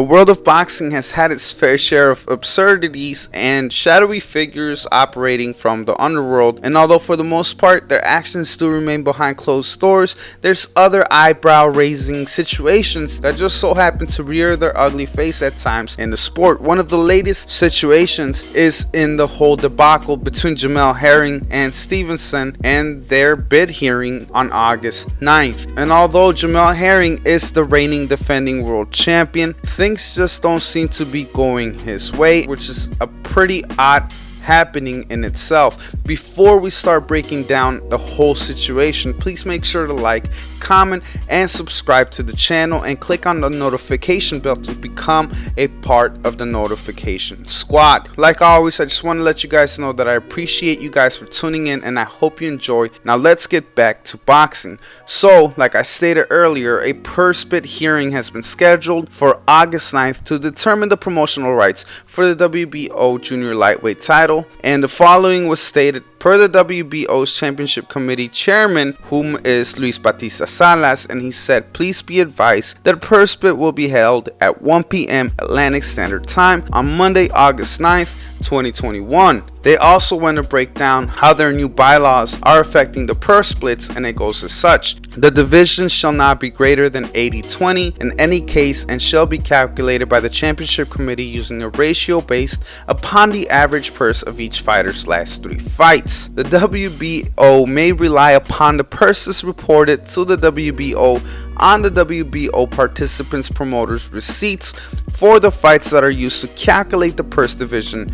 The world of boxing has had its fair share of absurdities and shadowy figures operating from the underworld, and although for the most part their actions do remain behind closed doors, there's other eyebrow-raising situations that just so happen to rear their ugly face at times in the sport. One of the latest situations is in the whole debacle between Jamel Herring and Stevenson and their bid hearing on August 9th. And although Jamel Herring is the reigning defending world champion, things just don't seem to be going his way, which is a pretty odd happening in itself. Before we start breaking down the whole situation, please make sure to like, comment, and subscribe to the channel, and click on the notification bell to become a part of the notification squad. Like always, I just want to let you guys know that I appreciate you guys for tuning in, and I hope you enjoy. Now let's get back to boxing. So, like I stated earlier, a purse bid hearing has been scheduled for August 9th to determine the promotional rights for the WBO junior lightweight title. And the following was stated per the WBO's championship committee chairman, whom is Luis Batista Salas, and he said, please be advised that a purse bid will be held at 1 p.m. Atlantic Standard Time on Monday, August 9th, 2021. They also want to break down how their new bylaws are affecting the purse splits, and it goes as such. The division shall not be greater than 80-20 in any case and shall be calculated by the championship committee using a ratio based upon the average purse of each fighter's last 3 fights. The WBO may rely upon the purses reported to the WBO on the WBO participants' promoters' receipts for the fights that are used to calculate the purse division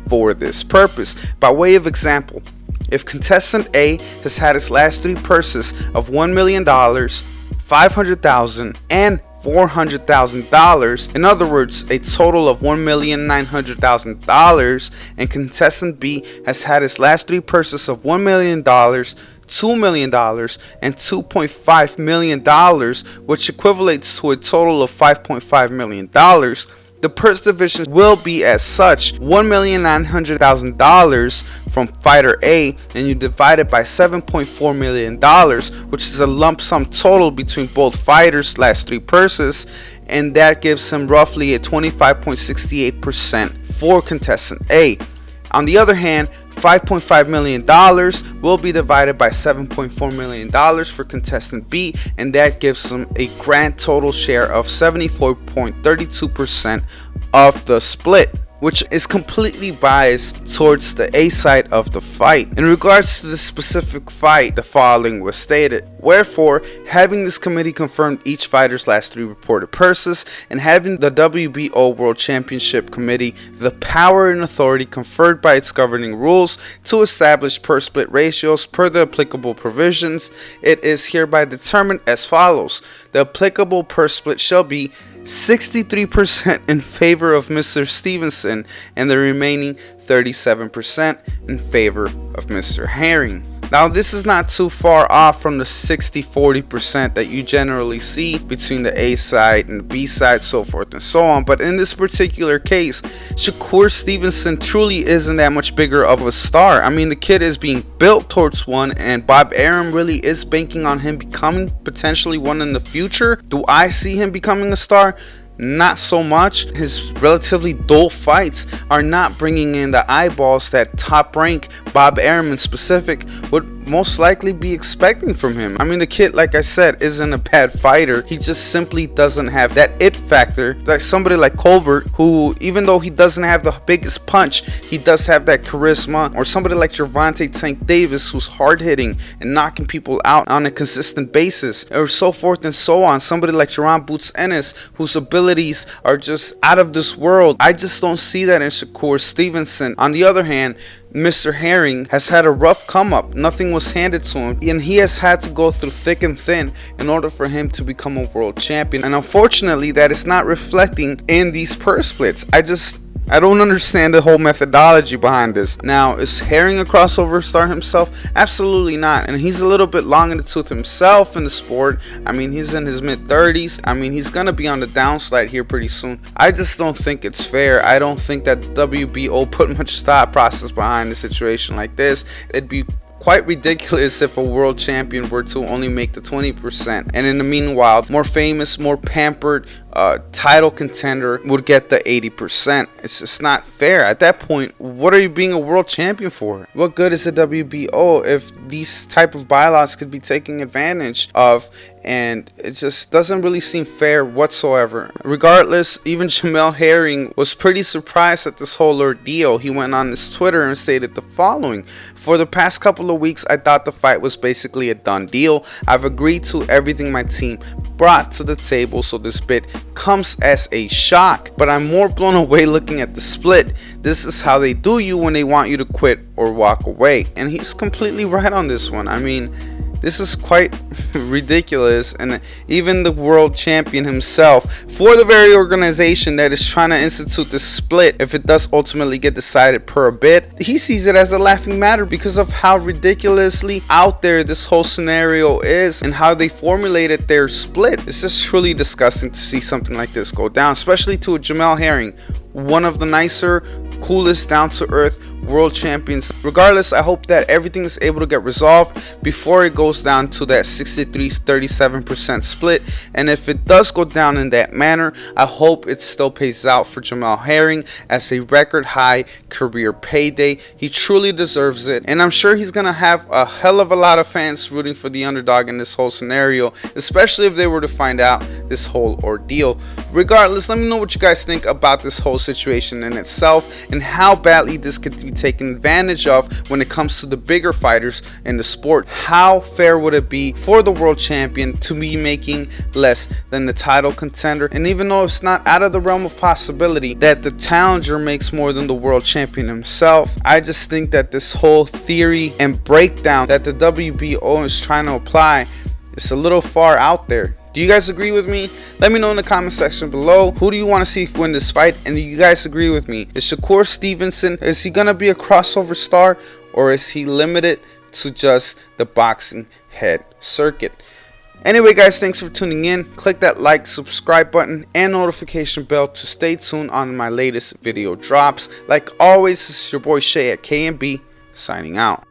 for this purpose. By way of example, if contestant A has had his last 3 purses of $1 million, $500,000, and $400,000, in other words, a total of $1,900,000, and contestant B has had his last 3 purses of $1 million, $2 million, and $2.5 million, which equates to a total of $5.5 million, the purse division will be as such: $1,900,000 from fighter A, and you divide it by $7.4 million, which is a lump sum total between both fighters' last 3 purses, and that gives him roughly a 25.68% for contestant A. On the other hand, $5.5 million will be divided by $7.4 million for contestant B, and that gives them a grand total share of 74.32% of the split, which is completely biased towards the A side of the fight. In regards to the specific fight, the following was stated: wherefore, having this committee confirmed each fighter's last 3 reported purses, and having the WBO World Championship Committee the power and authority conferred by its governing rules to establish purse split ratios per the applicable provisions, it is hereby determined as follows. The applicable purse split shall be 63% in favor of Mr. Stevenson and the remaining 37% in favor of Mr. Herring. Now, this is not too far off from the 60-40% that you generally see between the A side and the B side, so forth and so on. But in this particular case, Shakur Stevenson truly isn't that much bigger of a star. I mean, the kid is being built towards one, and Bob Arum really is banking on him becoming potentially one in the future. Do I see him becoming a star? Not so much. His relatively dull fights are not bringing in the eyeballs that top rank Bob Arum in specific would most likely be expecting from him. I mean, the kid, like I said, isn't a bad fighter. He just simply doesn't have that it factor like somebody like Colbert, who, even though he doesn't have the biggest punch, he does have that charisma, or somebody like Gervonta Tank Davis, who's hard hitting and knocking people out on a consistent basis, or so forth and so on. Somebody like Jaron Boots Ennis, whose abilities are just out of this world. I just don't see that in Shakur Stevenson. On the other hand, Mr. Herring has had a rough come up. Nothing was handed to him, and he has had to go through thick and thin in order for him to become a world champion. And unfortunately, that is not reflecting in these purse splits. I don't understand the whole methodology behind this. Now, is Herring a crossover star himself? Absolutely not. And he's a little bit long in the tooth himself in the sport. I mean, he's in his mid-30s. I mean, he's going to be on the downslide here pretty soon. I just don't think it's fair. I don't think that WBO put much thought process behind a situation like this. It'd be quite ridiculous if a world champion were to only make the 20%, and in the meanwhile, more famous, more pampered title contender would get the 80%. It's just not fair. At that point, what are you being a world champion for? What good is the WBO if these type of bylaws could be taken advantage of? And it just doesn't really seem fair whatsoever. Regardless, even Jamel Herring was pretty surprised at this whole ordeal. He went on his Twitter and stated the following: "For the past couple of weeks, I thought the fight was basically a done deal. I've agreed to everything my team brought to the table, so this bid comes as a shock. But I'm more blown away looking at the split. This is how they do you when they want you to quit or walk away." And he's completely right on this one. I mean, this is quite ridiculous, and even the world champion himself, for the very organization that is trying to institute this split, if it does ultimately get decided per a bid, he sees it as a laughing matter because of how ridiculously out there this whole scenario is and how they formulated their split. It's just truly disgusting to see something like this go down, especially to a Jamel Herring, one of the nicer, coolest, down-to-earth world champions. Regardless, I hope that everything is able to get resolved before it goes down to that 63-37% split. And if it does go down in that manner, I hope it still pays out for Jamel Herring as a record high career payday. He truly deserves it, and I'm sure he's gonna have a hell of a lot of fans rooting for the underdog in this whole scenario, especially if they were to find out this whole ordeal. Regardless, let me know what you guys think about this whole situation in itself and how badly this could be taken advantage of when it comes to the bigger fighters in the sport. How fair would it be for the world champion to be making less than the title contender? And even though it's not out of the realm of possibility that the challenger makes more than the world champion himself, I just think that this whole theory and breakdown that the WBO is trying to apply is a little far out there. Do you guys agree with me? Let me know in the comment section below. Who do you want to see win this fight? And do you guys agree with me? Is Shakur Stevenson, is he going to be a crossover star, or is he limited to just the boxing head circuit? Anyway guys, thanks for tuning in. Click that like, subscribe button and notification bell to stay tuned on my latest video drops. Like always, this is your boy Shay at KMB signing out.